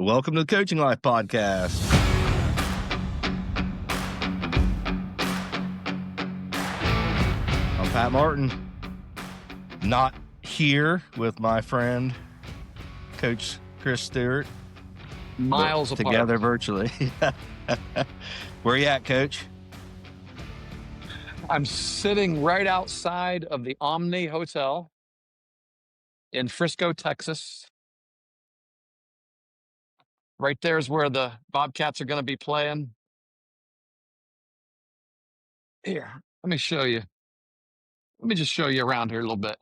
Welcome to the Coaching Life Podcast. I'm Pat Martin, not here with my friend, Coach Chris Stewart. Miles apart. Together virtually. Where you at, Coach? I'm sitting right outside of the Omni Hotel in Frisco, Texas. Right there is where the Bobcats are going to be playing. Here, let me show you. Let me just show you around here a little bit.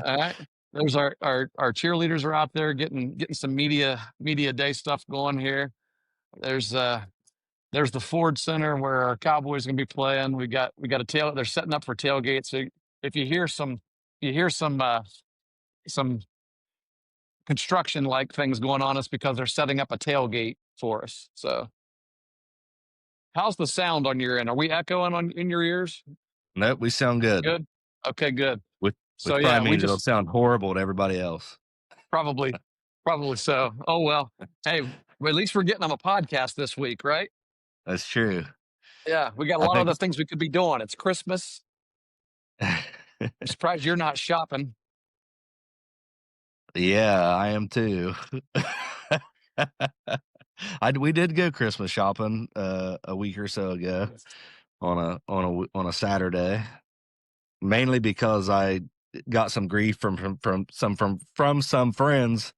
All right. There's our cheerleaders are out there getting some media day stuff going here. There's the Ford Center where our Cowboys are going to be playing. We got a tail. They're setting up for tailgate. So if you hear some construction like things going on, it's because they're setting up a tailgate for us. So how's the sound on your end? Are we echoing in your ears? Nope, we sound good. Good. Okay, good. Which so yeah, we it'll sound horrible to everybody else. Probably so. Oh well. Hey, at least we're getting on a podcast this week, right? That's true. Yeah, we got a lot of other things we could be doing. It's Christmas. I'm surprised you're not shopping. Yeah, I am too. We did go Christmas shopping a week or so ago on a Saturday, mainly because I got some grief from some friends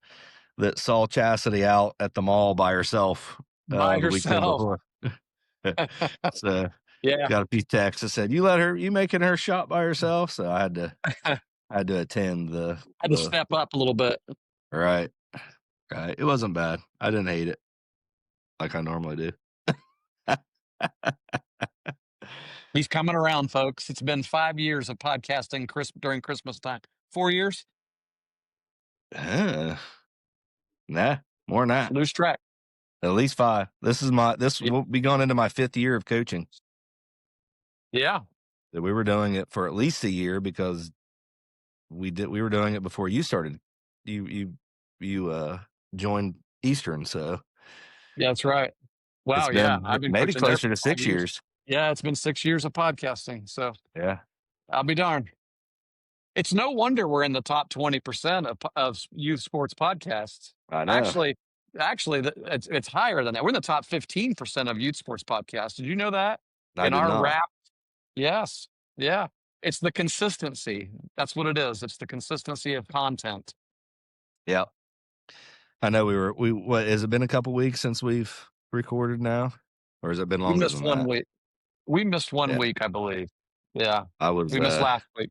that saw Chastity out at the mall by herself. By herself. So yeah, got a few texts that said, you making her shop by herself? So I had to attend I had to step up a little bit. Right. It wasn't bad. I didn't hate it like I normally do. He's coming around, folks. It's been 5 years of podcasting during Christmas time. 4 years? Nah, more than that. Lose track. At least 5. This will be going into my 5th year of coaching. Yeah. So we were doing it for at least a year because we were doing it before you started. You joined Eastern, so yeah, that's right. Wow, I've been maybe closer to 6 years. Yeah, it's been 6 years of podcasting. So yeah, I'll be darned. It's no wonder we're in the top 20% of youth sports podcasts. I know. Actually, it's higher than that. We're in the top 15% of youth sports podcasts. Did you know that? In our wrap? Yes. Yeah. It's the consistency. That's what it is. It's the consistency of content. Yeah. I know what has it been a couple weeks since we've recorded now? Or has it been longer? We missed 1 week. We missed 1 week, I believe. Yeah. We missed last week.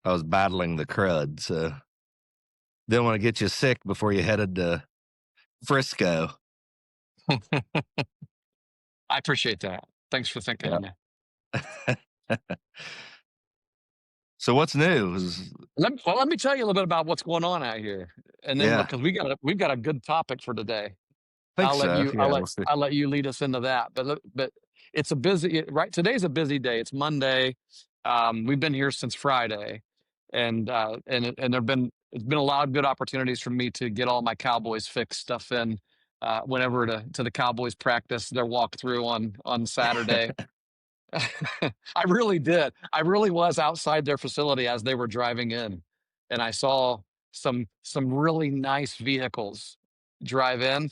I was battling the crud, so didn't want to get you sick before you headed to Frisco. I appreciate that. Thanks for thinking of me. So what's new? Let me tell you a little bit about what's going on out here, and then because we've got a good topic for today. I'll let you lead us into that. But it's a busy right. Today's a busy day. It's Monday. We've been here since Friday, and it's been a lot of good opportunities for me to get all my Cowboys fix stuff in. Whenever to the Cowboys practice, their walkthrough on Saturday. I really did. I really was outside their facility as they were driving in, and I saw some really nice vehicles drive in.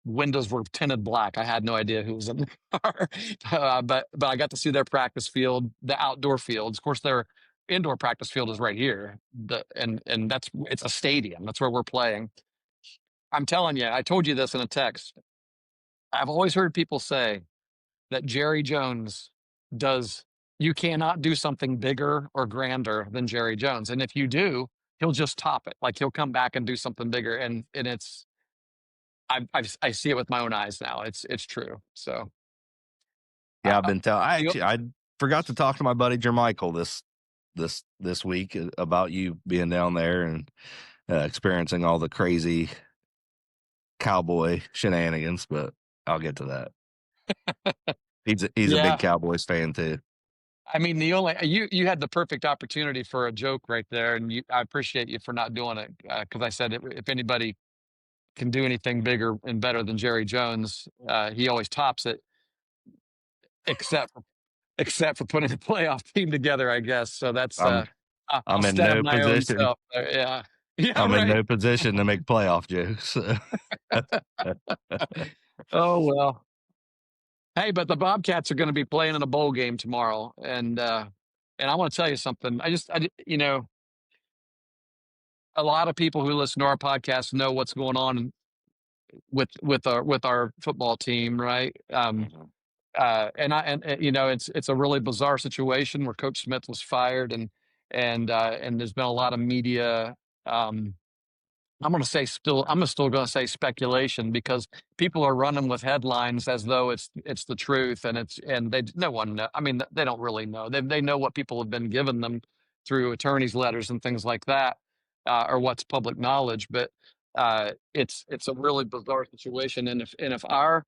Windows were tinted black. I had no idea who was in the car, but I got to see their practice field, the outdoor fields. Of course, their indoor practice field is right here, and it's a stadium. That's where we're playing. I'm telling you, I told you this in a text. I've always heard people say that Jerry Jones you cannot do something bigger or grander than Jerry Jones. And if you do, he'll just top it. Like he'll come back and do something bigger. And I see it with my own eyes now. It's true. So. Yeah, I've been telling, I forgot to talk to my buddy Jermichael this week about you being down there and experiencing all the crazy Cowboy shenanigans, but I'll get to that. He's a big Cowboys fan too. I mean, you had the perfect opportunity for a joke right there, and I appreciate you for not doing it because I said if anybody can do anything bigger and better than Jerry Jones. He always tops it, except for putting the playoff team together, I guess. So that's I'm I'll in stab no my own position. self. Yeah, yeah, I'm in right. no position to make playoff jokes. So. Oh well. Hey, but the Bobcats are going to be playing in a bowl game tomorrow, and I want to tell you something. A lot of people who listen to our podcast know what's going on with our football team, right? Mhm. It's a really bizarre situation where Coach Smith was fired, and there's been a lot of media. Um, I'm still going to say speculation because people are running with headlines as though it's the truth, and they no one know. I mean, they don't really know. They know what people have been giving them through attorneys' letters and things like that, or what's public knowledge. But it's a really bizarre situation, and if our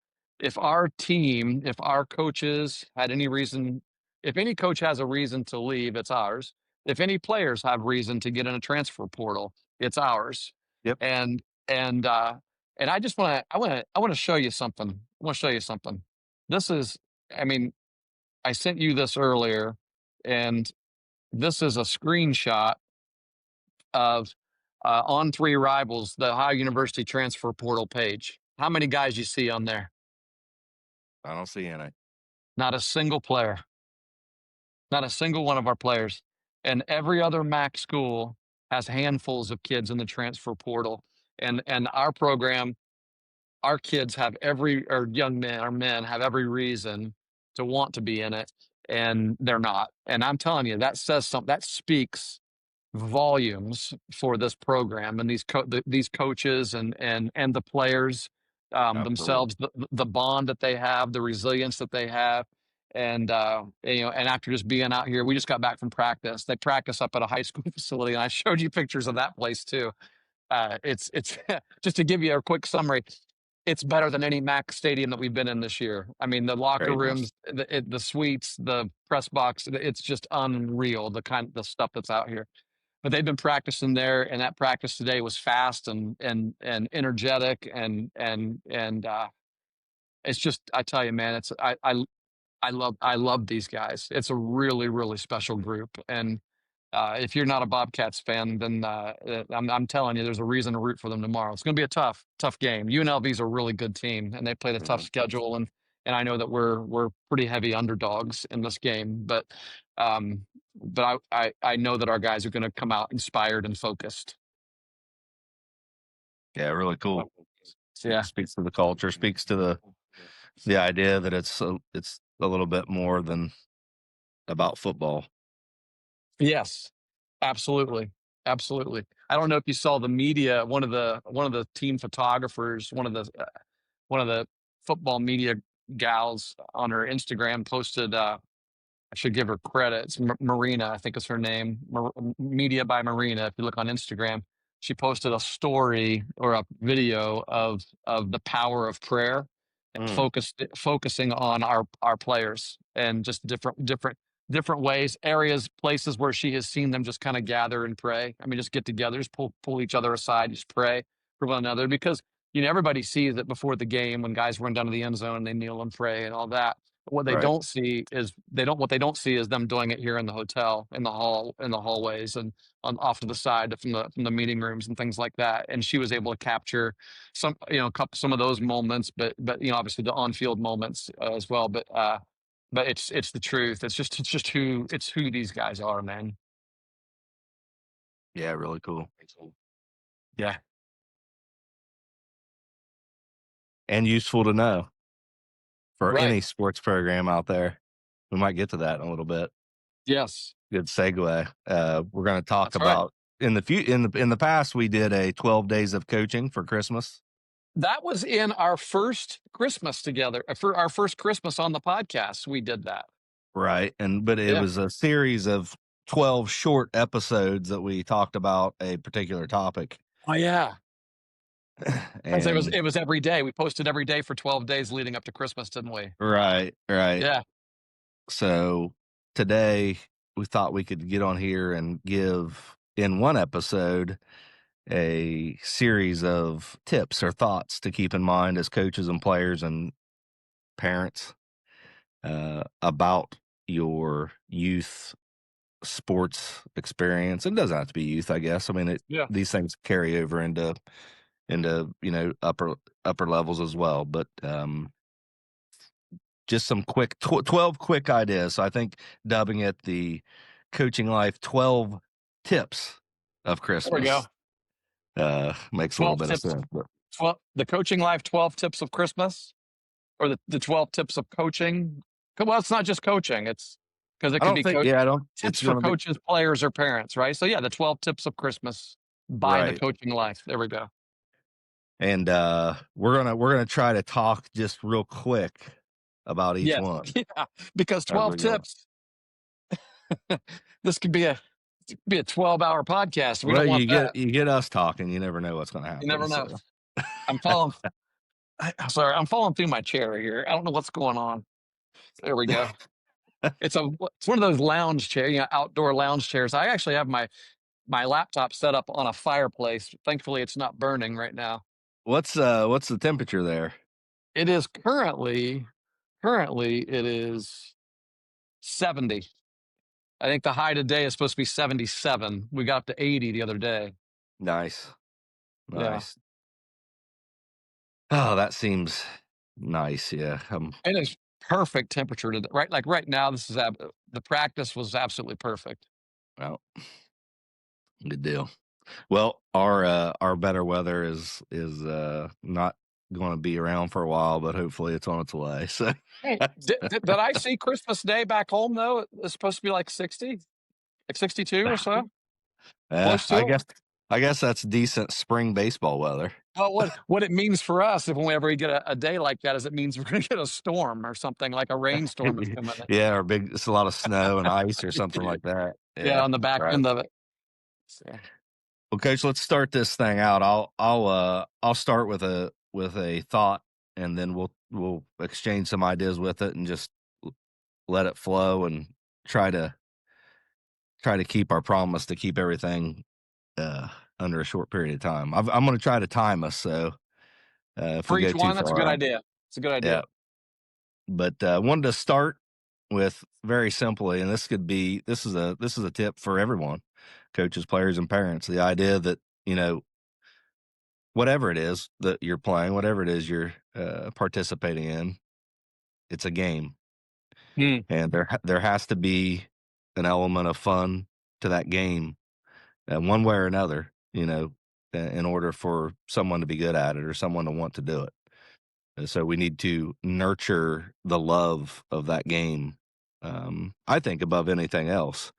coaches had any reason, if any coach has a reason to leave, it's ours. If any players have reason to get in a transfer portal, it's ours. Yep. And I just want to show you something. I want to show you something. This is, I mean, I sent you this earlier, and this is a screenshot of On Three Rivals, the Ohio University transfer portal page. How many guys you see on there? I don't see any. Not a single player. Not a single one of our players. And every other MAC school has handfuls of kids in the transfer portal. And our program, our kids have or young men or men have every reason to want to be in it, and they're not. And I'm telling you, that says something, that speaks volumes for this program and these coaches and the players Absolutely. themselves, the bond that they have, the resilience that they have. And and after just being out here, we just got back from practice. They practice up at a high school facility, and I showed you pictures of that place too. It's just to give you a quick summary. It's better than any MAC stadium that we've been in this year. I mean, the locker Very nice. rooms, the suites, the press box, it's just unreal, the stuff that's out here. But they've been practicing there, and that practice today was fast and energetic, and it's just, I tell you, man, I love these guys. It's a really, really special group. And if you're not a Bobcats fan, then I'm telling you, there's a reason to root for them tomorrow. It's going to be a tough game. UNLV is a really good team, and they played a tough Mhm. schedule. And I know that we're pretty heavy underdogs in this game, but I know that our guys are going to come out inspired and focused. Yeah, really cool. Yeah. Speaks to the culture. Speaks to the idea that it's a little bit more than about football. Yes. Absolutely. Absolutely. I don't know if you saw the media. One of the team photographers, one of the football media gals on her Instagram posted. I should give her credit. It's Marina, I think is her name. Media by Marina. If you look on Instagram, she posted a story or a video of the power of prayer and Mm, focusing on our players and just different ways, areas, places where she has seen them just kind of gather and pray. I mean, just get together, just pull each other aside, just pray for one another because everybody sees it before the game when guys run down to the end zone and they kneel and pray and all that. What they right. don't see is what they don't see is them doing it here in the hotel, in the hallways, and on off to the side from the meeting rooms and things like that. And she was able to capture some of those moments, but obviously the on field moments as well. But it's the truth. It's who these guys are, man. Yeah, really cool. Yeah. And useful to know for Right. any sports program out there. We might get to that in a little bit. Yes. Good segue. We're going to talk That's right. about in the past we did a 12 days of coaching for Christmas. That was in our first Christmas together. For our first Christmas on the podcast, we did that. Right. But it Yeah. was a series of 12 short episodes that we talked about a particular topic. Oh yeah. Because And it was every day. We posted every day for 12 days leading up to Christmas, didn't we? right. Yeah. So today we thought we could get on here and give in one episode a series of tips or thoughts to keep in mind as coaches and players and parents about your youth sports experience. It doesn't have to be youth, I guess. I mean, Yeah. these things carry over into upper levels as well. But just some quick 12 quick ideas. So I think dubbing it the Coaching Life 12 Tips of There we go. Christmas makes a little 12 bit of tips. sense. But The Coaching Life 12 Tips of Christmas, or the 12 Tips of Coaching. Well, it's not just coaching. It's because it I could don't be think, yeah, I don't. tips It's for going to be coaches, players, or parents, right? So yeah, the 12 Tips of Christmas by the right. Coaching Life. There we go. And we're gonna try to talk just real quick about each Yes. one Yeah. Because as 12 we go. tips. This could be a 12-hour podcast. We Well, don't want that. you get us talking, you never know what's going to You happen. never know. So I'm falling. Sorry, I'm falling through my chair here. I don't know what's going on. There we go. It's one of those lounge chair, outdoor lounge chairs. I actually have my laptop set up on a fireplace. Thankfully, it's not burning right now. what's the temperature there? It is currently it is 70. I think the high today is supposed to be 77. We got up to 80 the other day. Nice, Yeah. nice. Oh, that seems nice. Yeah. It is perfect temperature to right, like right now. The practice was absolutely perfect. Well, good deal. Well, our better weather is not going to be around for a while, but hopefully it's on its way. So Hey, did I see Christmas Day back home though? It's supposed to be like 60, like 62 or so, close to I it. guess that's decent spring baseball weather. Well, what it means for us if whenever we get a day like that is it means we're going to get a storm or something like a rainstorm is coming. Yeah, or big. It's a lot of snow and ice or something like that. Yeah, Yeah, on the back right. end of it. So, Well, Coach, let's start this thing out. I'll start with a thought, and then we'll exchange some ideas with it, and just let it flow, and try to keep our promise to keep everything under a short period of time. I'm going to try to time us, so if for we go each too one, that's a good far, idea. It's a good yeah. idea. But wanted to start with very simply, and this is a tip for everyone, coaches, players, and parents. The idea that whatever it is that you're playing, whatever it is you're participating in, it's a game, Mm, and there has to be an element of fun to that game, one way or another. In order for someone to be good at it or someone to want to do it. And so we need to nurture the love of that game. I think above anything else.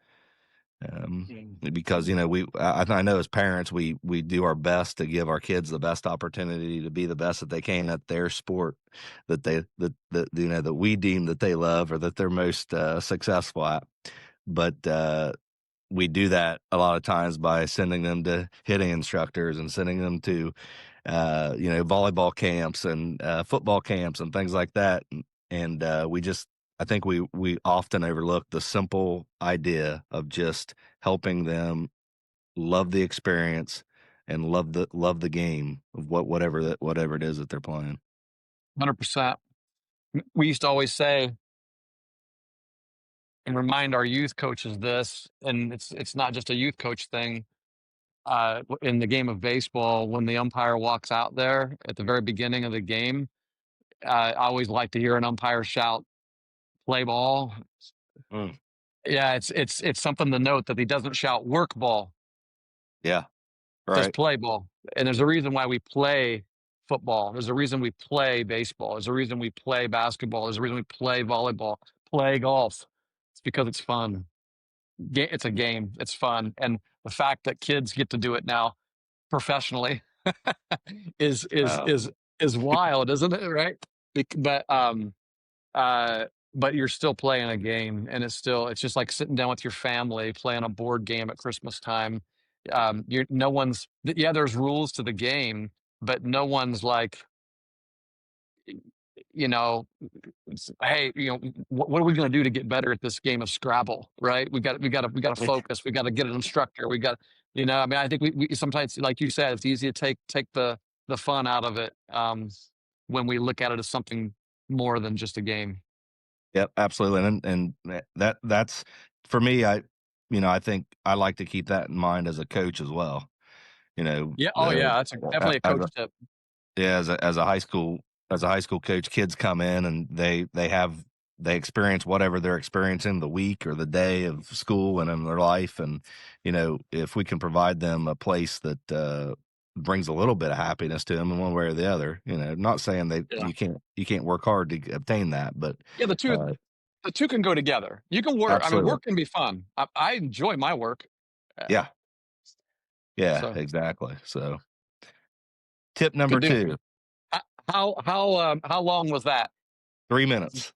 Because I know as parents we do our best to give our kids the best opportunity to be the best that they can at their sport that we deem that they love or that they're most successful at. But we do that a lot of times by sending them to hitting instructors and sending them to volleyball camps and football camps and things like that. And I think we often overlook the simple idea of just helping them love the experience and love the game of whatever it is that they're playing. 100%. We used to always say and remind our youth coaches this, and it's not just a youth coach thing. In the game of baseball, when the umpire walks out there at the very beginning of the game, I always like to hear an umpire shout, "Play ball." Mm, Yeah, it's something to note that he doesn't shout, "Work ball." yeah, Says, right. "Play ball." And there's a reason why we play football. There's a reason we play baseball. There's a reason we play basketball. There's a reason we play volleyball, play golf. It's because it's fun. It's a game. It's fun, and the fact that kids get to do it now professionally is is Oh, is is wild, isn't it? Right? Uh, but you're still playing a game, and it's just like sitting down with your family playing a board game at Christmas time. You're no one's yeah. There's rules to the game, but no one's like you know hey, what are we going to do to get better at this game of Scrabble? Right? We got to focus. We got to get an instructor. We got I mean, I think we sometimes, like you said, it's easy to take the fun out of it, when we look at it as something more than just a game. Yep, absolutely, and that's for me. I think I like to keep that in mind as a coach as well. You know, Yeah. Oh, yeah. That's definitely a as coach a tip. yeah, as a high school coach, kids come in and they experience whatever they're experiencing the week or the day of school and in their life, and if we can provide them a place that brings a little bit of happiness to them in one way or the other. Not saying they Yeah. you can't work hard to obtain that, but Yeah. uh, The two can go together. You can work. I mean, absolutely, work can be fun. I enjoy my work. Uh, yeah, yeah, so exactly. So, tip good number deal. 2, How long was that? 3 minutes.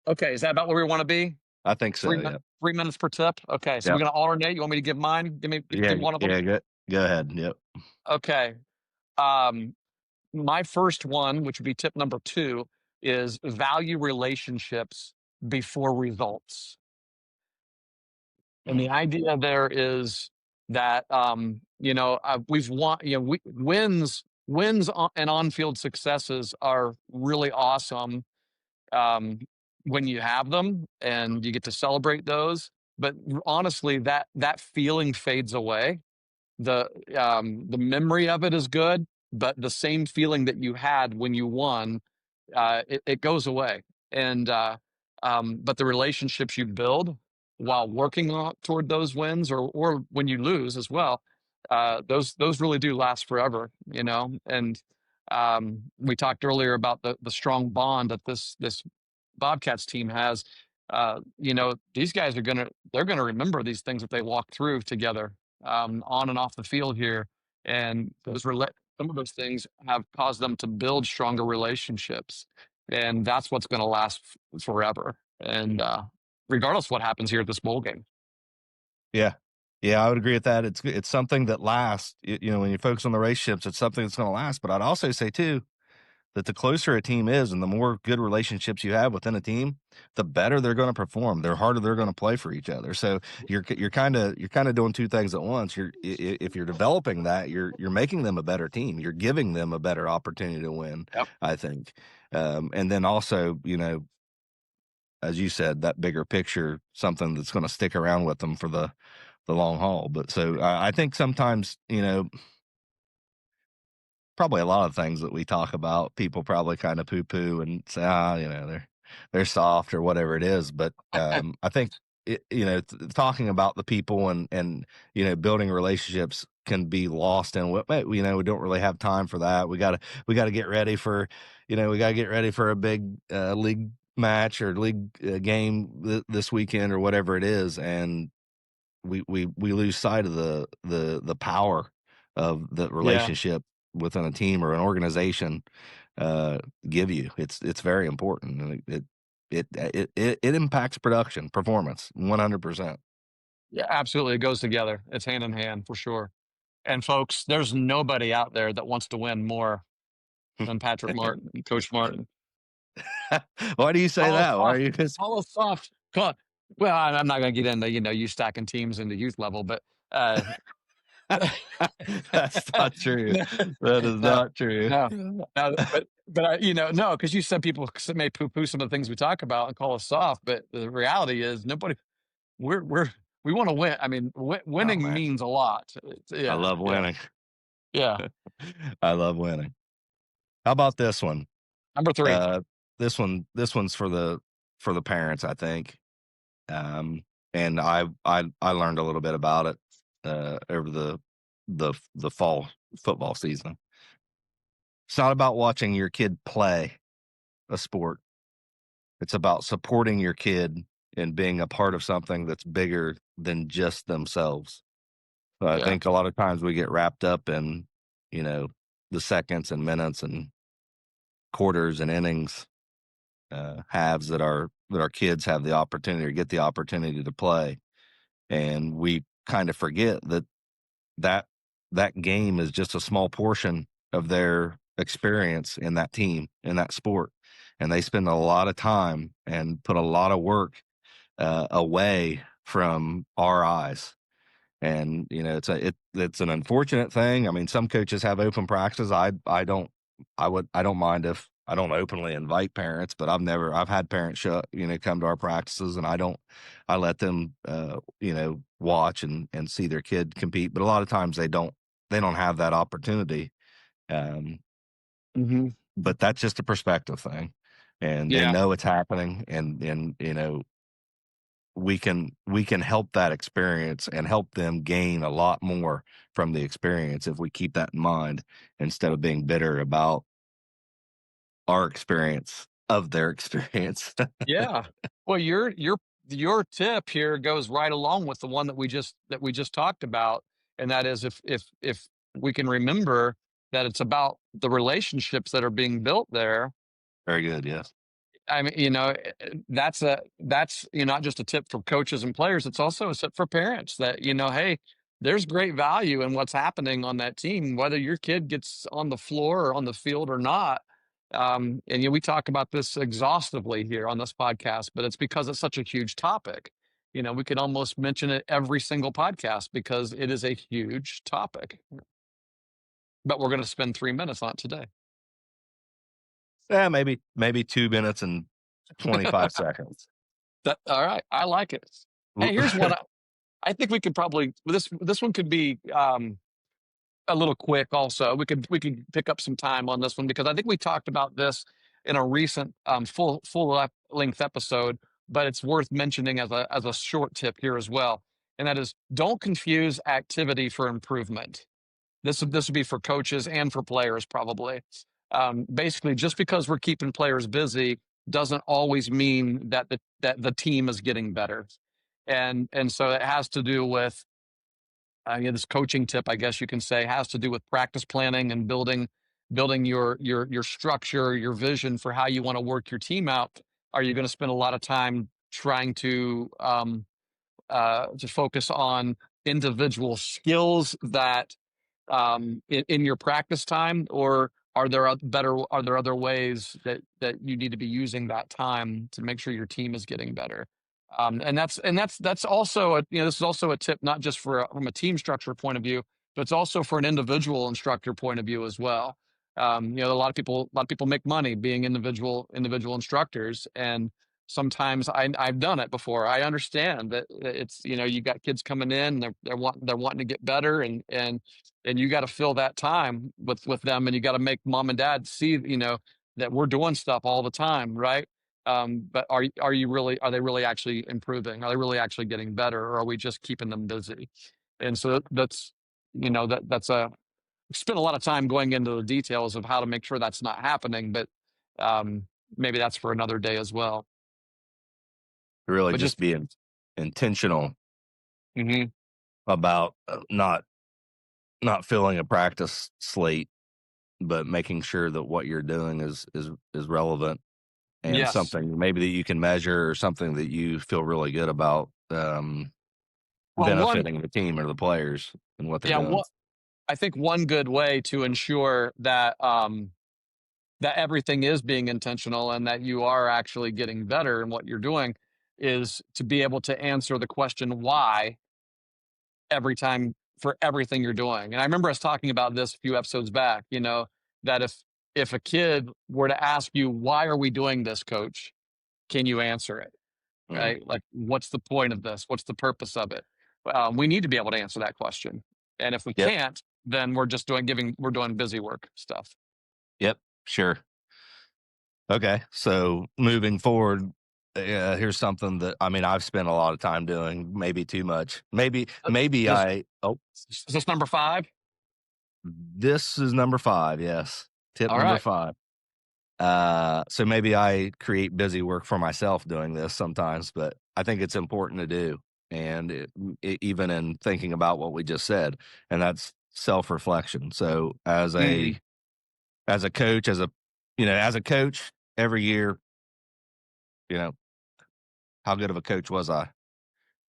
Okay. Is that about where we want to be? I think so. Yeah, 3 minutes per tip. Okay. So yeah, we're gonna alternate. You want me to give mine? yeah, Give one of them. yeah. Go ahead. Yep. Okay. Um, my first one, which would be tip number 2, is value relationships before results. And the idea there is that, we've won, and on-field successes are really awesome, um, when you have them and you get to celebrate those. But honestly, that feeling fades away. The memory of it is good, but the same feeling that you had when you won, it goes away. And but the relationships you build while working toward those wins, or when you lose as well, those really do last forever. And we talked earlier about the strong bond that this Bobcats team has. These guys they're gonna remember these things that they walk through together, on and off the field here, and some of those things have caused them to build stronger relationships, and that's what's going to last forever. And regardless of what happens here at this bowl game. Yeah. Yeah, I would agree with that. It's something that lasts. When you focus on the relationships, it's something that's going to last. But I'd also say too that the closer a team is, and the more good relationships you have within a team, the better they're going to perform. The harder they're going to play for each other. So you're kind of doing two things at once. If you're developing that, you're making them a better team. You're giving them a better opportunity to win. Yep. I think, and then also, as you said, that bigger picture, something that's going to stick around with them for the long haul. But so I think sometimes, probably a lot of things that we talk about, people probably kind of poo poo and say, they're soft or whatever it is. But I think, talking about the people and, building relationships can be lost in what, we don't really have time for that. We got to get ready for, we got to get ready for a big league match or league game this weekend or whatever it is. And we lose sight of the power of the Yeah. relationship within a team or an organization give you. It's very important, and it impacts production performance 100%. Yeah, absolutely. It goes together. It's hand in hand for sure. And folks, there's nobody out there that wants to win more than Patrick Martin, Coach Martin. Why do you say Call us that? Why are soft. you just Call us soft. Well, I'm not going to get into you stacking teams into youth level, but uh, that's not true. no, That is no, not true. no. But no, because you said people may poo poo some of the things we talk about and call us soft, but the reality is nobody. We want to win. I mean, Oh winning man, means a lot. I Yeah, love yeah, winning. yeah. I love winning. How about this one? Number 3. Uh, this one's for the parents, I think. Um, and I learned a little bit about it over the fall football season. It's not about watching your kid play a sport. It's about supporting your kid and being a part of something that's bigger than just themselves. So I Yeah, think a lot of times we get wrapped up in, you know, the seconds and minutes and quarters and innings, halves that our kids have the opportunity or get the opportunity to play, and we kind of forget that that game is just a small portion of their experience in that team, in that sport. And they spend a lot of time and put a lot of work away from our eyes. And it's an unfortunate thing. I mean, some coaches have open practices. I don't mind if I don't openly invite parents, but I've had parents come to our practices, and I let them watch and see their kid compete. But a lot of times they don't have that opportunity. Um, Mhm. but that's just a perspective thing, and they Yeah. know it's happening, and we can help that experience and help them gain a lot more from the experience if we keep that in mind instead of being bitter about our experience of their experience. Yeah. Well, your tip here goes right along with the one that we just talked about, and that is if we can remember that it's about the relationships that are being built there. Very good. Yes. I mean, that's not just a tip for coaches and players. It's also a tip for parents that, hey, there's great value in what's happening on that team, whether your kid gets on the floor or on the field or not. And we talk about this exhaustively here on this podcast, but it's because it's such a huge topic. We could almost mention it every single podcast because it is a huge topic. But we're going to spend 3 minutes on it today. Yeah, maybe 2 minutes and 25 seconds. All right, I like it. Hey, here's one. I think we could probably this one could be a little quick. Also, we could pick up some time on this one because I think we talked about this in a recent full length episode, but it's worth mentioning as a short tip here as well, and that is don't confuse activity for improvement. This would be for coaches and for players probably. Basically, just because we're keeping players busy doesn't always mean that the team is getting better, and so it has to do with this coaching tip, I guess you can say, has to do with practice planning and building your structure, your vision for how you want to work your team out. Are you going to spend a lot of time trying to focus on individual skills that in your practice time, or are there other ways that you need to be using that time to make sure your team is getting better? And that's also this is also a tip not just from a team structure point of view, but it's also for an individual instructor point of view as well. A lot of people make money being individual instructors, and sometimes I've done it before. I understand that it's you got kids coming in, they're wanting to get better, and you got to fill that time with them, and you got to make mom and dad see that we're doing stuff all the time, right? But are they really actually improving? Are they really actually getting better, or are we just keeping them busy? And so that's a spend a lot of time going into the details of how to make sure that's not happening, but um, maybe that's for another day as well. Really But just just being intentional mhm, about not filling a practice slate, but making sure that what you're doing is relevant and yes. something maybe that you can measure or something that you feel really good about Well, one benefiting the team or the players and what they're yeah, doing. what I think one good way to ensure that everything is being intentional and that you are actually getting better in what you're doing is to be able to answer the question why every time for everything you're doing. And I remember us talking about this a few episodes back, that if a kid were to ask you, why are we doing this, coach? Can you answer it? Mm. Right? Like, what's the point of this? What's the purpose of it? We need to be able to answer that question. And if we Yep. can't, then we're doing busy work stuff. Yep. Sure. Okay. So moving forward, here's something that I mean I've spent a lot of time doing, maybe too much. Maybe This I oh is this number 5? this is number 5, yes. Tip All number right. 5. So maybe I create busy work for myself doing this sometimes, but I think it's important to do. And even in thinking about what we just said, and that's self-reflection. So Mm, as a coach, as a coach, every year, you know, how good of a coach was I?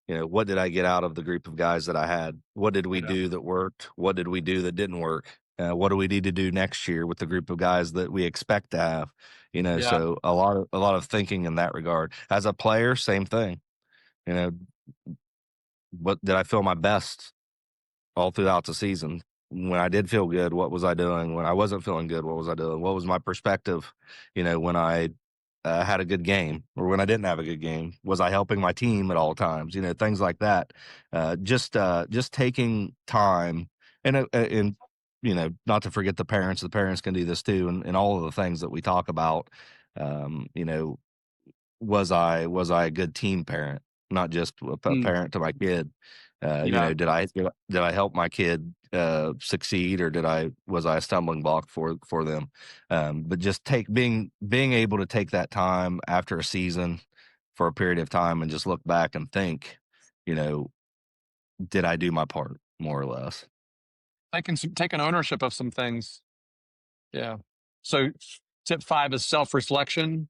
What did I get out of the group of guys that I had? What did we yeah. do that worked? What did we do that didn't work? What do we need to do next year with the group of guys that we expect to have? Yeah. So a lot of thinking in that regard. As a player, same thing. You know, what did I feel my best all throughout the season. When I did feel good, what was I doing? When I wasn't feeling good, what was I doing? What was my perspective? When I had a good game or when I didn't have a good game, was I helping my team at all times? Things like that. Just taking time and not to forget the parents. The parents can do this too, and all of the things that we talk about. Um, you know, was I a good team parent, not just a Mm, parent to my kid? yeah. Did I help my kid succeed, or was I a stumbling block for them? But just being able to take that time after a season for a period of time and just look back and think, you know, did I do my part more or less? Taking ownership of some things. Yeah. So tip 5 is self-reflection.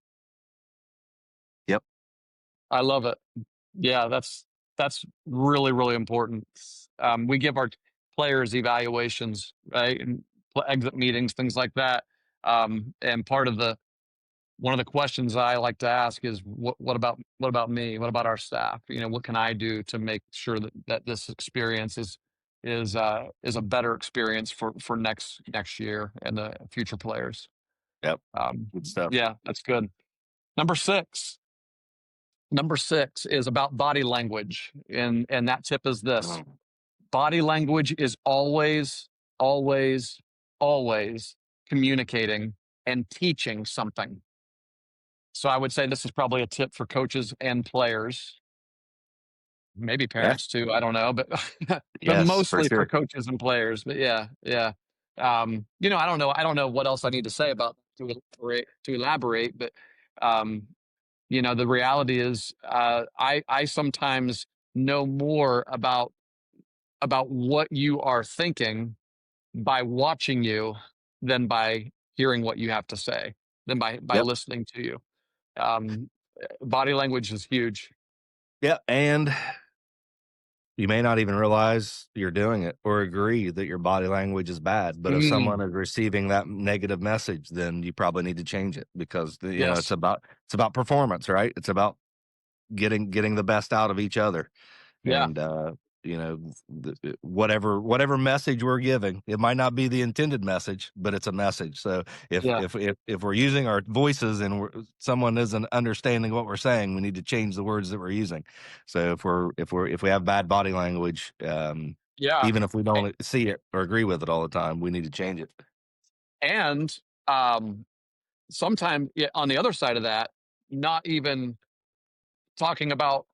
Yep. I love it. Yeah, that's really, really important. We give our players evaluations, right? And exit meetings, things like that. And part of the one of the questions I like to ask is what about me? What about our staff? What can I do to make sure that this experience is a better experience for next year and the future players. Yep. Good stuff. Yeah, that's good. Number six. Number six is about body language, and that tip is this: Mm. body language is always, always, always communicating and teaching something. So I would say this is probably a tip for coaches and players, maybe Yeah. parents too. I don't know, but but Yes, for mostly for sure. coaches and players. But yeah, yeah. I don't know. I don't know what else I need to say about to elaborate, but um, the reality is, I sometimes know more about what you are thinking by watching you than by hearing what you have to say, than by Yep. listening to you. Um, Body language is huge. Yep. And you may not even realize you're doing it or agree that your body language is bad. But if Mm, someone is receiving that negative message, then you probably need to change it because yes. it's about performance, right? It's about getting the best out of each other. Yeah. And whatever message we're giving, it might not be the intended message, but it's a message. So if Yeah. if if, if we're using our voices and someone isn't understanding what we're saying, we need to change the words that we're using. So if we have bad body language, Yeah. even if we don't see it or agree with it all the time, we need to change it. And um, sometimes, yeah, on the other side of that, not even talking about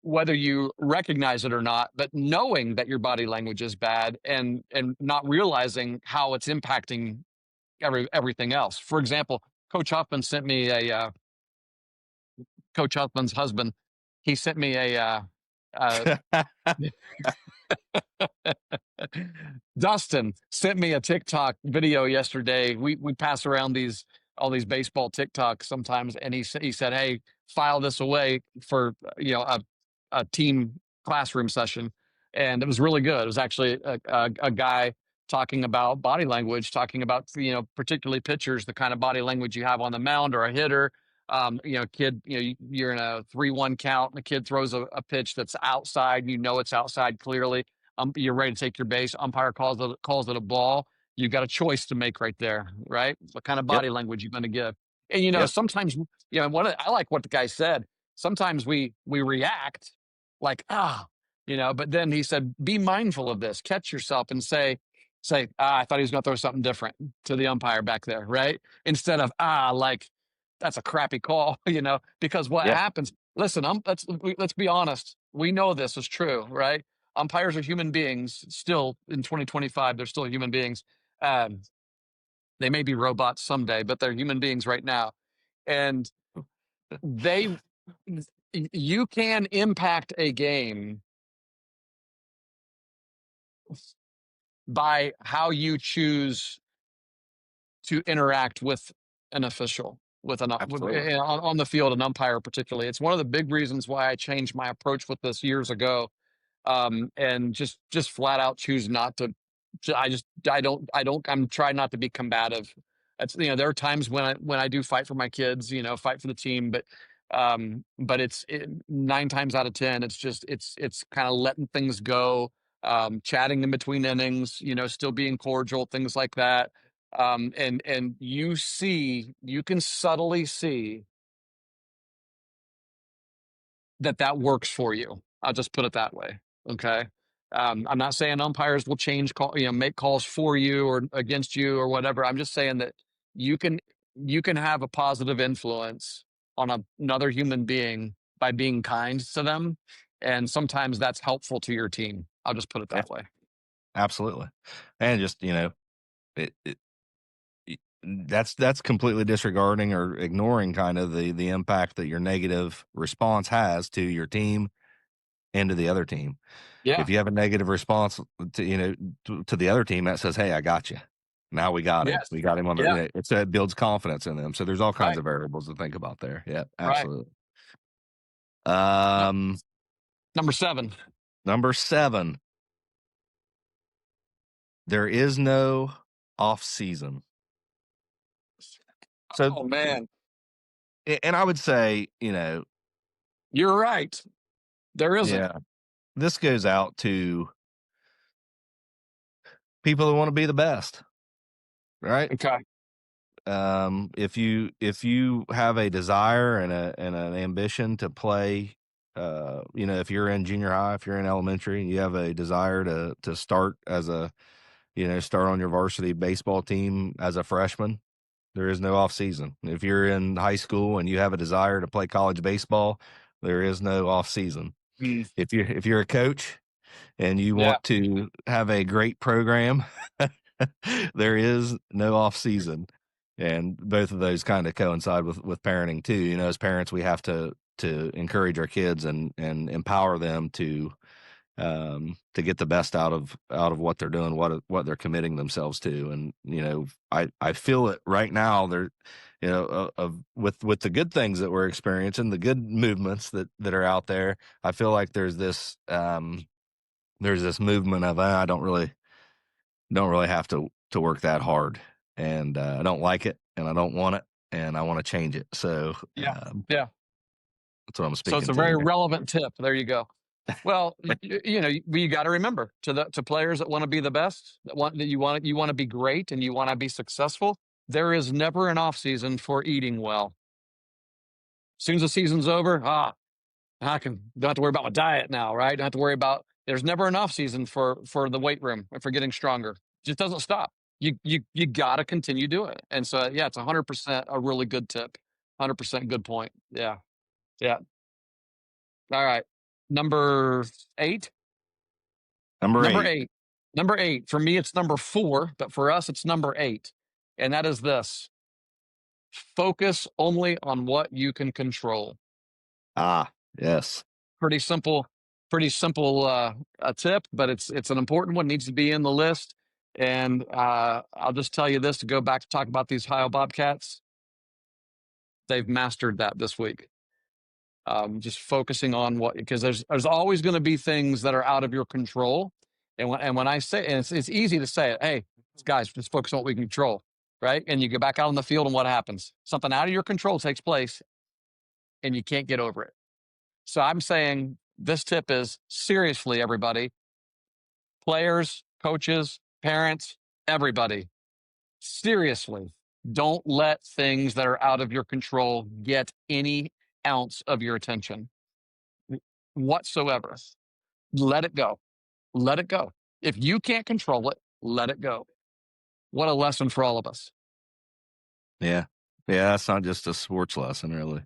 whether you recognize it or not, but knowing that your body language is bad and not realizing how it's impacting everything else. For example, Coach Huffman sent me a Coach Huffman's husband. He sent me uh, Dustin sent me a TikTok video yesterday. We pass around all these baseball TikToks sometimes, and he said, "Hey, file this away for a team classroom session," and it was really good. It was actually a guy talking about body language, talking about particularly pitchers, the kind of body language you have on the mound or a hitter. Kid, you're in a 3-1 count, and the kid throws a pitch that's outside. It's outside clearly. You're ready to take your base. Umpire calls it a ball. You've got a choice to make right there, right? What kind of Yep. body language you're going to give. And Yep. sometimes I like what the guy said. Sometimes we react like but then he said, be mindful of this. Catch yourself and say, I thought he was going to throw something different to the umpire back there, right? Instead of like that's a crappy call, because what Yep. happens. Listen, let's be honest. We know this is true, right? Umpires are human beings still in 2025. They're still human beings. Um, they may be robots someday, but they're human beings right now. And they, you can impact a game by how you choose to interact with an official, Absolutely. on the field, an umpire particularly. It's one of the big reasons why I changed my approach with this years ago, and just flat out choose not to. I'm trying not to be combative. There are times when I do fight for my kids, fight for the team, but But 9 times out of 10, it's kind of letting things go, chatting in between innings, still being cordial, things like that. And you can subtly see that works for you. I'll just put it that way. Okay. I'm not saying umpires will make calls for you or against you or whatever. I'm just saying that you can you can have a positive influence on another human being by being kind to them, and sometimes that's helpful to your team. I'll just put it Yeah, that way. absolutely. And just, it, it, that's completely disregarding or ignoring kind of the impact that your negative response has to your team and to the other team. Yeah. If you have a negative response to to the other team, that says, "Hey, I got you. Now we got him. Yes. We got him on the." Yeah. It builds confidence in them. So there's all kinds Right. of variables to think about there. Yeah, Right. absolutely. No, Um, number 7. Number 7, there is no off season. So, Oh man, and I would say, you're right. There isn't. yeah, this goes out to people who want to be the best, right? Okay. If you have a desire and an ambition to play, if you're in junior high, if you're in elementary, and you have a desire to start start on your varsity baseball team as a freshman, there is no off season. If you're in high school and you have a desire to play college baseball, there is no off season. Mm, If you're a coach and you yeah. want to have a great program, there is no off season. And both of those kind of coincide with parenting too. As parents, we have to encourage our kids and empower them to get the best out of what they're doing, what they're committing themselves to. And I feel it right now. They're with the good things that we're experiencing, the good movements that are out there. I feel like there's this movement of I don't really have to work that hard, and I don't like it, and I don't want it, and I want to change it. So Yeah. Yeah. that's what I'm So it's speaking a to very there. relevant tip. There you go. Well, you got to remember to players that want to be the best, you want to be great and you want to be successful. There is never an off season for eating well. As soon as the season's over, don't have to worry about my diet now, right? Don't have to worry about. There's never an off season for the weight room and for getting stronger. It just doesn't stop. You got to continue doing it. And so yeah, it's 100% a really good tip. 100% good point. Yeah. Yeah. All right. Number 8. Number Number 8. 8. Number 8. For me, it's number 4, but for us, it's number 8. And that is this: focus only on what you can control. Ah, yes. Pretty simple, a tip, but it's an important one, needs to be in the list. And I'll just tell you this to go back to talk about these Ohio Bobcats. They've mastered that this week. Just focusing on because there's always going to be things that are out of your control. And when I say, and it's easy to say it, hey, guys, just focus on what we can control, right? And you get back out on the field, and what happens? Something out of your control takes place, and you can't get over it. So I'm saying this tip is seriously, everybody, players, coaches, parents, everybody, seriously, don't let things that are out of your control get any ounce of your attention whatsoever. Let it go. Let it go. If you can't control it, let it go. What a lesson for all of us. Yeah. Yeah, that's not just a sports lesson, really.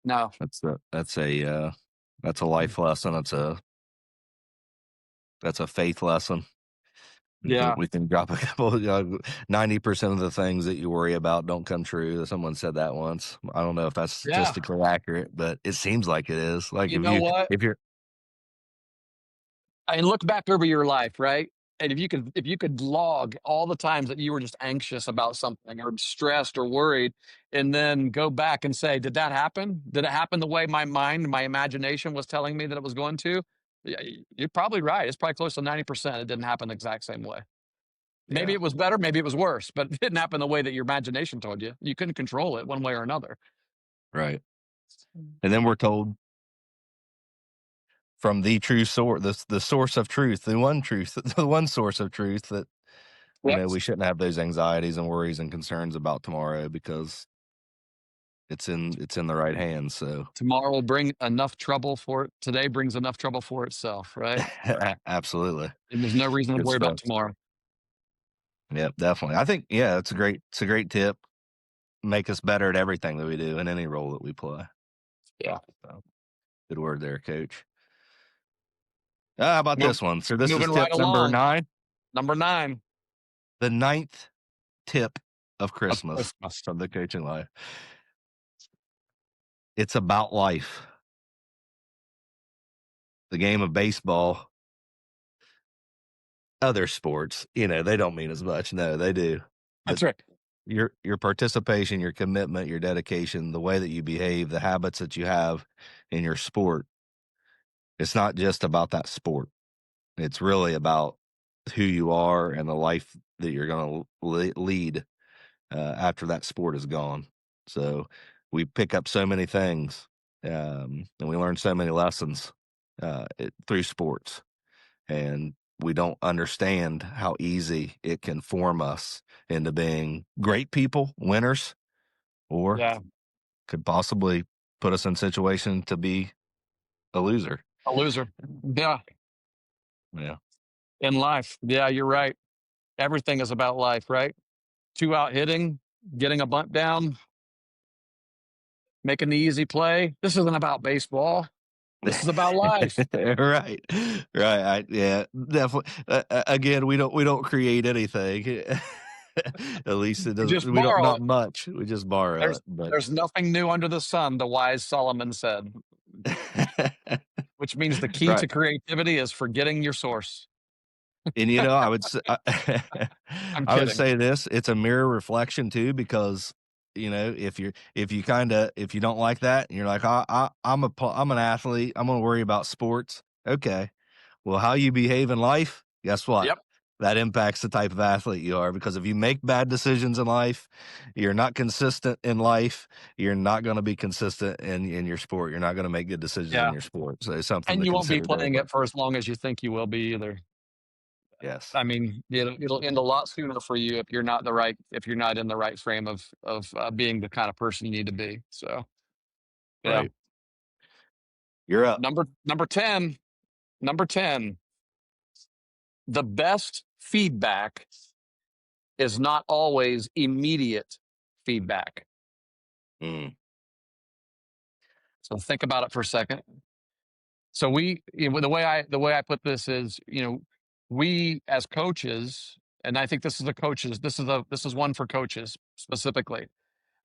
No. That's a life lesson. That's a faith lesson. Yeah. We can drop a couple. 90% of the things that you worry about don't come true. Someone said that once. I don't know if that's Yeah. statistically accurate, but it seems like it is. Like You know what? if you're And look back over your life, right? And if you could log all the times that you were just anxious about something or stressed or worried, and then go back and say, did that happen? Did it happen the way my mind, my imagination was telling me that it was going to? Yeah, you're probably right. It's probably close to 90%. It didn't happen the exact same way. Maybe yeah, it was better, maybe it was worse, but it didn't happen the way that your imagination told you. You couldn't control it one way or another. right. And then we're told from the true source, the source of truth, the one truth, the one source of truth that, Yep. we shouldn't have those anxieties and worries and concerns about tomorrow because it's in the right hands. So Tomorrow will bring enough trouble for it. Today brings enough trouble for itself, right? absolutely. And there's no reason to Good worry about stuff. tomorrow. Yep, definitely. I think, yeah, it's a great tip. Make us better at everything that we do in any role that we play. Yeah. So, good word there, coach. How about Move, this one? So this is moving right tip number along. 9, Number 9 the ninth tip of of Christmas Christmas. from the coaching life. It's about life. The game of baseball, other sports, they don't mean as much. No, they do. But That's right. your participation, your commitment, your dedication, the way that you behave, the habits that you have in your sport, it's not just about that sport. It's really about who you are and the life that you're going to lead after that sport is gone. So we pick up so many things, and we learn so many lessons through sports, and we don't understand how easy it can form us into being great people, winners, or Yeah. could possibly put us in situation to be a loser. A loser. Yeah. Yeah. In life. Yeah, you're right. Everything is about life, right? 2 out hitting, getting a bunt down, making the easy play. This isn't about baseball. This is about life. Right. Right. Yeah, definitely. Again, we don't create anything. At least it We doesn't. just We don't borrow not it. much. We just borrow There's it. But there's nothing new under the sun, the wise Solomon said, which means the key right. to creativity is forgetting your source. And I would say, I'm I would kidding. say this. It's a mirror reflection too, because if you don't like that, and you're like, I'm an athlete. I'm going to worry about sports. Okay. Well, how you behave in life, guess what? Yep. That impacts the type of athlete you are, because if you make bad decisions in life, you're not consistent in life, you're not going to be consistent in your sport. You're not going to make good decisions in Yeah. your sport. So it's something And to you won't be consider playing definitely. it for as long as you think you will be either. Yes. I mean, it'll end a lot sooner for you if you're not in the right frame of being the kind of person you need to be. So, yeah. Right. You're up. Number 10, number 10, the best feedback is not always immediate feedback. Mm. So think about it for a second. So the way I put this is, we as coaches, and I think this is one for coaches specifically.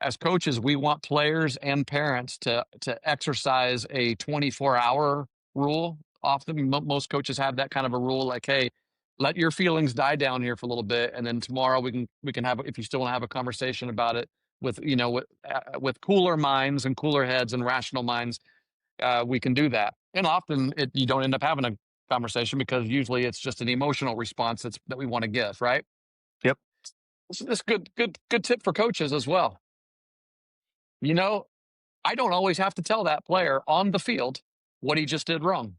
As coaches, we want players and parents to exercise a 24-hour rule. Often, most coaches have that kind of a rule, like, "Hey, let your feelings die down here for a little bit, and then tomorrow we can have, if you still want to have a conversation about it with cooler minds and cooler heads and rational minds, we can do that." And often, you don't end up having a conversation because usually it's just an emotional response that we want to give, right? Yep. This good tip for coaches as well. You know, I don't always have to tell that player on the field what he just did wrong.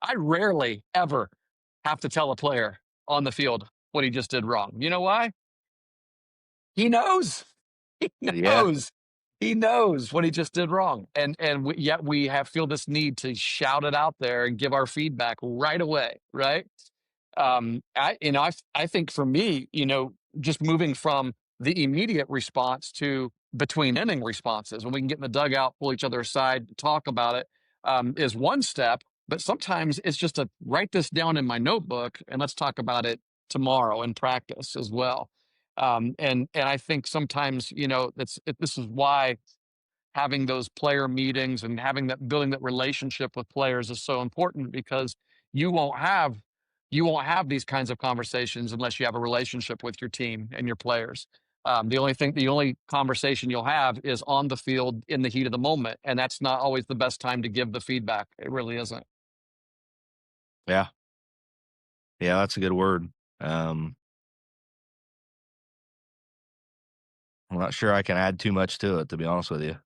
I rarely ever have to tell a player on the field what he just did wrong. You know why? He knows. He Yeah. knows. He knows what he just did wrong. Yet we feel this need to shout it out there and give our feedback right away, right? I think for me, just moving from the immediate response to between inning responses, when we can get in the dugout, pull each other aside, talk about it, is one step. But sometimes it's just to write this down in my notebook and let's talk about it tomorrow in practice as well. And I think sometimes, this is why having those player meetings and building that relationship with players is so important, because you won't have these kinds of conversations unless you have a relationship with your team and your players. The only conversation you'll have is on the field in the heat of the moment, and that's not always the best time to give the feedback. It really isn't. Yeah. Yeah. That's a good word. Um, I'm not sure I can add too much to it, to be honest with you.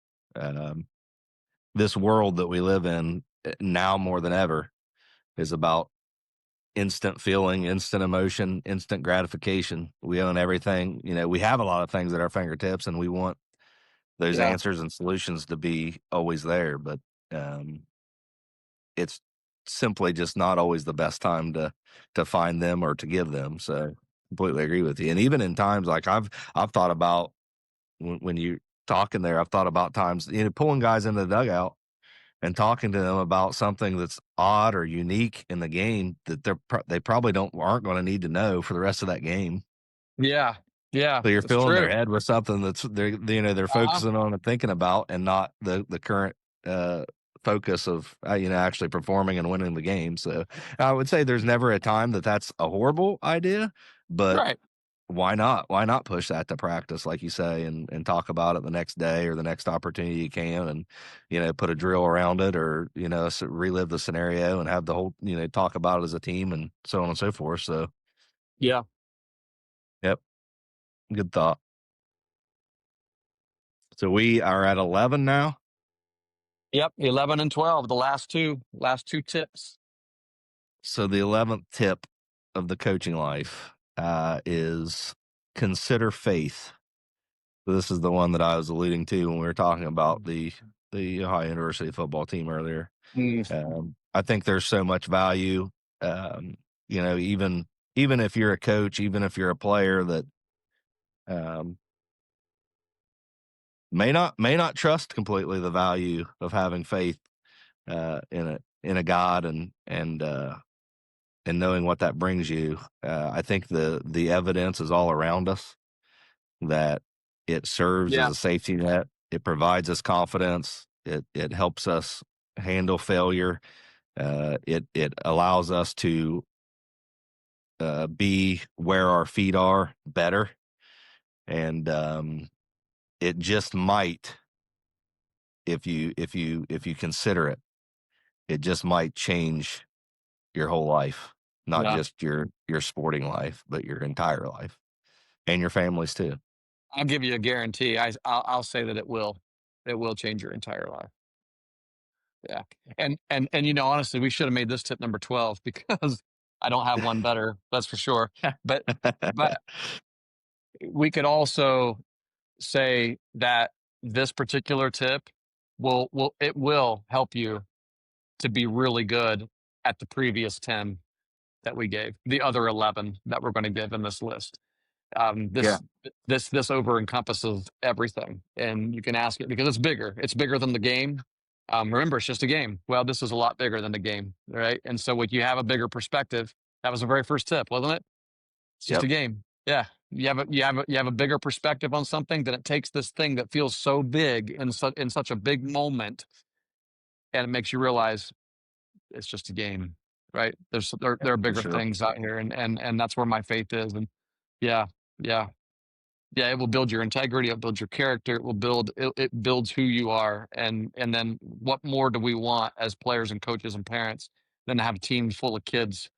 This world that we live in now more than ever is about instant feeling, instant emotion, instant gratification. We own everything. We have a lot of things at our fingertips, and we want those answers and solutions to be always there. But it's simply just not always the best time to find them or to give them. So completely agree with you. And even in times like I've thought about when you talking there, I've thought about times, pulling guys into the dugout and talking to them about something that's odd or unique in the game that they probably aren't going to need to know for the rest of that game. Yeah. So you're That's filling their true. head with something that's they're focusing on and thinking about, and not the current focus of actually performing and winning the game. So I would say there's never a time that's a horrible idea, but Right. why not? Why not push that to practice, like you say, and talk about it the next day or the next opportunity you can, and put a drill around it, or relive the scenario and have the whole talk about it as a team and so on and so forth. So yeah. Yep, good thought. So we are at 11 now. Yep, 11 and 12, the last two tips. So the 11th tip of the coaching life is consider faith. This is the one that I was alluding to when we were talking about the Ohio University football team earlier. I think there's so much value, even if you're a coach, even if you're a player that may not trust completely the value of having faith in a God and knowing what that brings you. I think the evidence is all around us that it serves as a safety net. It provides us confidence. It helps us handle failure. It allows us to be where our feet are better, and it just might, if you consider it, it just might change your whole life, not Yeah. just your sporting life, but your entire life and your families too. I'll give you a guarantee. I'll say that it will. It will change your entire life. Yeah. And honestly, we should have made this tip number 12 because I don't have one better, that's for sure. But but we could also say that this particular tip will help you to be really good at the previous 10 that we gave, the other 11 that we're going to give in this list. Yeah. This over encompasses everything, and you can ask it because it's bigger. It's bigger than the game. Remember, it's just a game. Well, this is a lot bigger than the game, right? And so, when you have a bigger perspective, that was the very first tip, wasn't it? It's just Yep. a game. Yeah, you have a bigger perspective on something. Then it takes this thing that feels so big in such a big moment, and it makes you realize it's just a game, right? There are For bigger sure. things out here, and that's where my faith is. And yeah, yeah. Yeah, it will build your integrity, it'll build your character, it builds who you are, and then what more do we want as players and coaches and parents than to have teams full of kids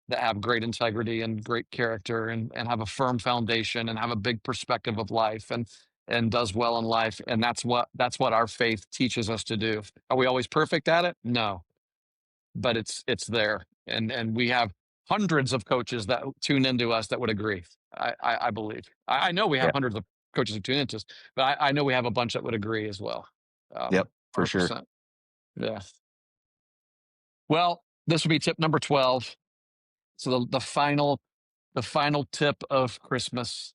that have great integrity and great character and have a firm foundation and have a big perspective of life and does well in life, and that's what our faith teaches us to do. Are we always perfect at it? No, but it's there, and we have hundreds of coaches that tune into us that would agree. I believe. I know we have Yeah. hundreds of coaches who tune into us, but I know we have a bunch that would agree as well. Yep. For sure. 100%. Yeah. Well, this would be tip number 12. So the final tip of Christmas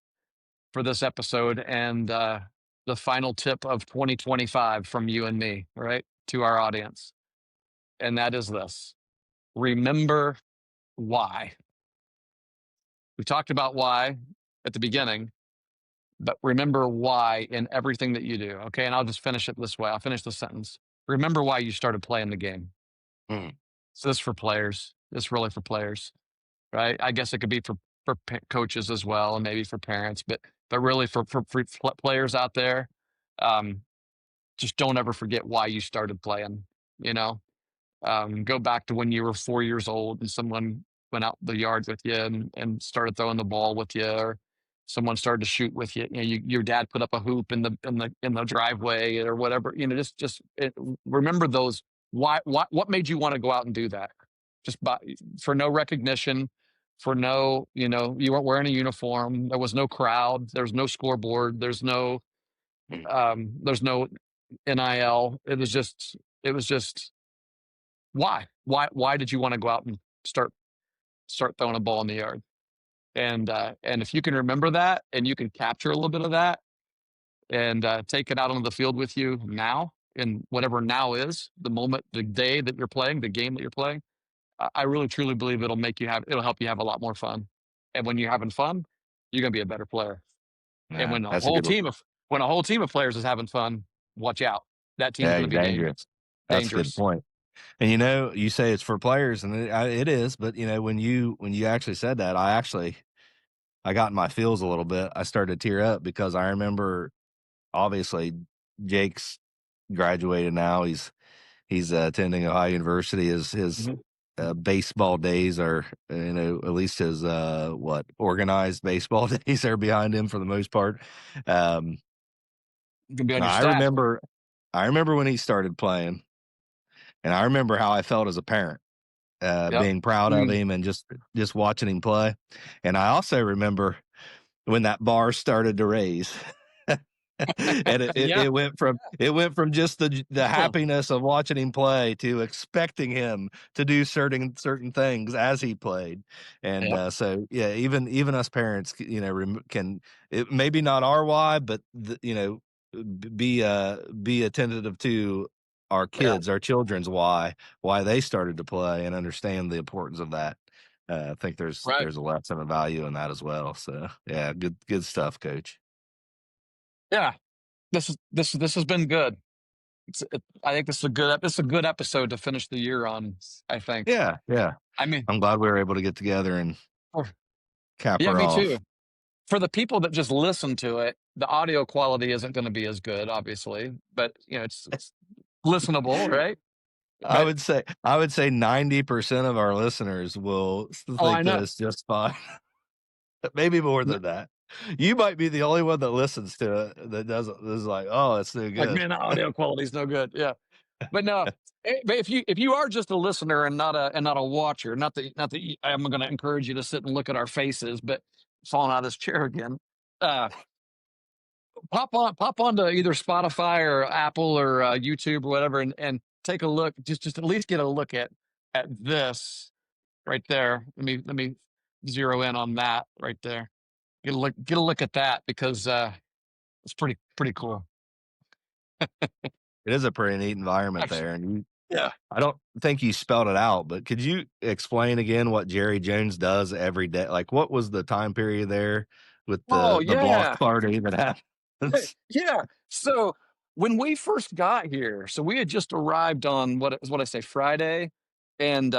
for this episode, and the final tip of 2025 from you and me, right, to our audience, and that is this: remember why. We talked about why at the beginning, but remember why in everything that you do. Okay. And I'll just finish it this way. I'll finish the sentence. Remember why you started playing the game. Mm. So this is for players. This is really for players, right? I guess it could be for coaches as well, and maybe for parents, but really for players out there, um, just don't ever forget why you started playing. You know, go back to when you were 4 years old and someone went out the yard with you and started throwing the ball with you, someone started to shoot with you. Your dad put up a hoop in the driveway or whatever. Remember those. What made you want to go out and do that? Just for no recognition, for no, you weren't wearing a uniform. There was no crowd. There's no scoreboard. Mm. There's no NIL. It was just why did you want to go out and start throwing a ball in the yard? And if you can remember that and you can capture a little bit of that and take it out on the field with you now, in whatever now is, the moment, the day that you're playing, the game that you're playing, I really truly believe it'll help you have a lot more fun. And when you're having fun, you're gonna be a better player. And Yeah, that's a good one. When a whole team of players is having fun, watch out. That team's Yeah, gonna you're be dangerous. That's a good dangerous. point. And you say it's for players, and it is. But when you actually said that, I got in my feels a little bit. I started to tear up because I remember, obviously, Jake's graduated now. He's attending Ohio University. His Mhm. baseball days are, at least his organized baseball days are behind him for the most part. Um, You can be on your I staff. remember, I remember when he started playing, and I remember how I felt as a parent, Yep. being proud of Mm. him and just watching him play. And I also remember when that bar started to raise. And Yeah. it went from just the happiness of watching him play to expecting him to do certain things as he played. And Yep. so yeah, even us parents, can, it maybe not our why, but be attentive to our Yeah. kids, our children's why they started to play, and understand the importance of that. I think Right. there's a lesson of value in that as well. So yeah, good stuff, Coach. Yeah. This has been good. I think this is a good episode to finish the year on. I think. Yeah, yeah. I mean, I'm glad we were able to get together and for- cap yeah, her me off. too. For the people that just listen to it, the audio quality isn't going to be as good, obviously, but it's listenable, right? But I would say 90% of our listeners will oh, think I that know. it's just fine. Maybe more than that. You might be the only one that listens to it that doesn't is like, oh, it's no Like, good. man, the audio quality is no good. Yeah, but no. But if you are just a listener and not a watcher, I'm going to encourage you to sit and look at our faces, but falling out of this chair again. Uh, pop onto either Spotify or Apple or YouTube or whatever, and take a look. Just at least get a look at this right there. Let me zero in on that right there. Get a look at that because it's pretty cool. It is a pretty neat environment Actually, there, and yeah. I don't think you spelled it out, but could you explain again what Jerry Jones does every day? Like, what was the time period there with Oh the block yeah, party that happens? yeah. So when we first got here, so we had just arrived on what I say Friday, and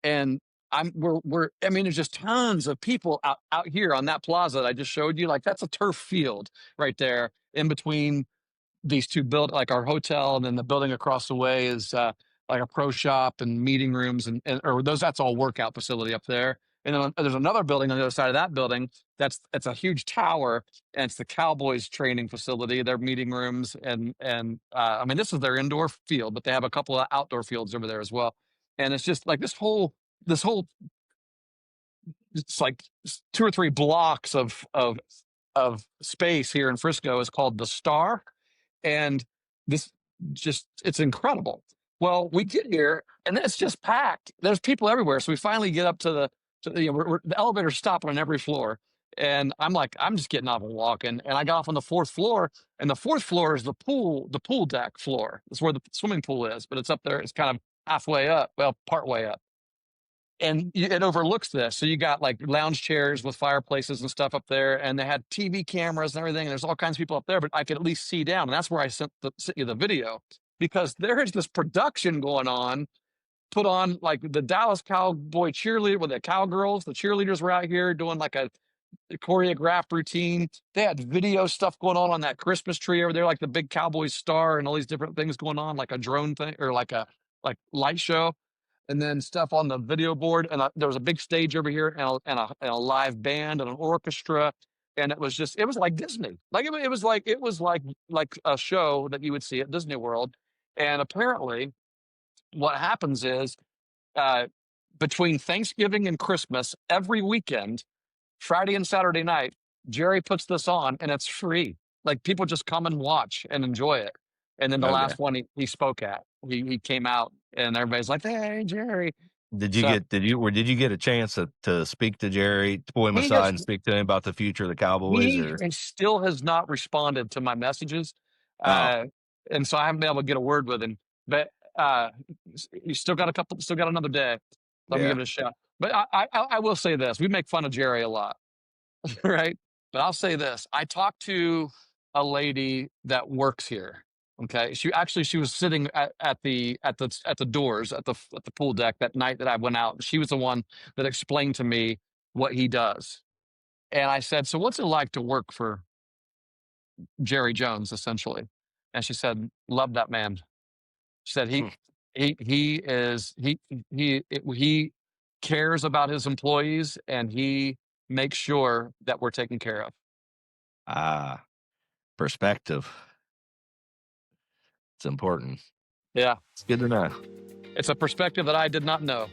and I mean, there's just tons of people out here on that plaza that I just showed you. Like that's a turf field right there in between these two like our hotel, and then the building across the way is like a pro shop and meeting rooms, and or those that's all workout facility up there. And then there's another building on the other side of that building that's a huge tower, and it's the Cowboys training facility, their meeting rooms, and I mean this is their indoor field, but they have a couple of outdoor fields over there as well. And it's just like this whole it's like two or three blocks of space here in Frisco is called the Star, and this just it's incredible. Well, we get here and then it's just packed. There's people everywhere. So we finally get up the elevator's stopping on every floor. And I'm like, I'm just getting off and walking. And I got off on the fourth floor, and the fourth floor is the pool deck floor. That's where the swimming pool is, but it's up there. It's kind of halfway up, well, part way up, and it overlooks this. So you got like lounge chairs with fireplaces and stuff up there, and they had TV cameras and everything. And there's all kinds of people up there, but I could at least see down, and that's where I sent you the video, because there is this production going on, put on like the Dallas Cowboy cheerleader with the cowgirls. The cheerleaders were out here doing like a choreographed routine. They had video stuff going on that Christmas tree over there, like the big Cowboy star and all these different things going on, like a drone thing or like a light show. and then stuff on the video board. And there was a big stage over here, and a live band and an orchestra. And it was like Disney. Like it was like a show that you would see at Disney World. And apparently, what happens is between Thanksgiving and Christmas, every weekend, Friday and Saturday night, Jerry puts this on, and it's free. Like people just come and watch and enjoy it. And then the last one he spoke at, he came out, and everybody's like, "Hey, Jerry." Did you get a chance to speak to Jerry, to pull him aside and speak to him about the future of the Cowboys? He still has not responded to my messages. And so I haven't been able to get a word with him, but he's still got another day. Let me give it a shot. But I will say this: we make fun of Jerry a lot, right? But I'll say this: I talked to a lady that works here. Okay, she was sitting at the doors at the pool deck that night that I went out. She was the one that explained to me what he does, and I said, "So what's it like to work for Jerry Jones, essentially?" And she said, "Love that man." She said he cares about his employees, and he makes sure that we're taken care of. Perspective. It's important. Yeah. It's good to know. It's a perspective that I did not know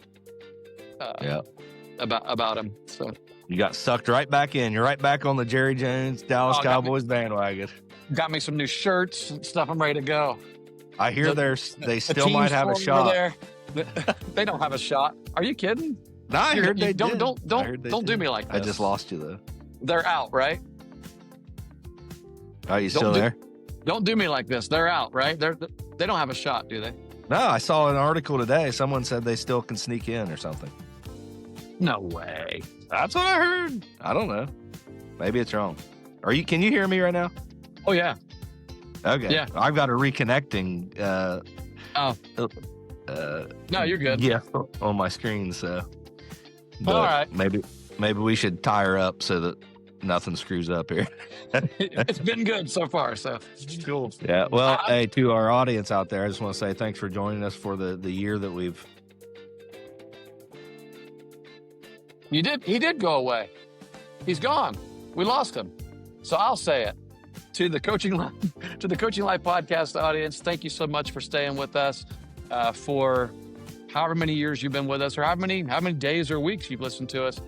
about him. So you got sucked right back in. You're right back on the Jerry Jones Dallas Cowboys bandwagon. Got me some new shirts and stuff. I'm ready to go. I hear they still might have a shot. They don't have a shot. Are you kidding? No, I heard they don't do me like this. I just lost you though. They're out, right? Are you still there? Don't do me like this. They're out, right? They don't have a shot, do they? No, I saw an article today. Someone said they still can sneak in or something. No way. That's what I heard. I don't know. Maybe it's wrong. Can you hear me right now? Oh yeah. Okay. Yeah. I've got a reconnecting. No, you're good. Yeah, on my screen. So. All right. Maybe we should tie her up so that nothing screws up here. It's been good so far, so cool. Yeah. Well, hey, to our audience out there, I just want to say thanks for joining us for the year that we've. He did go away. He's gone. We lost him. So I'll say it to the Coaching Life podcast audience. Thank you so much for staying with us for however many years you've been with us, or how many days or weeks you've listened to us.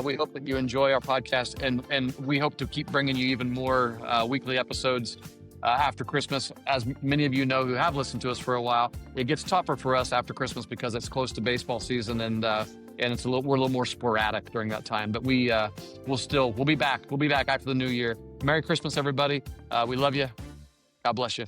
We hope that you enjoy our podcast, and we hope to keep bringing you even more weekly episodes after Christmas. As many of you know who have listened to us for a while, it gets tougher for us after Christmas because it's close to baseball season, and we're a little more sporadic during that time. But we'll be back. We'll be back after the new year. Merry Christmas, everybody. We love you. God bless you.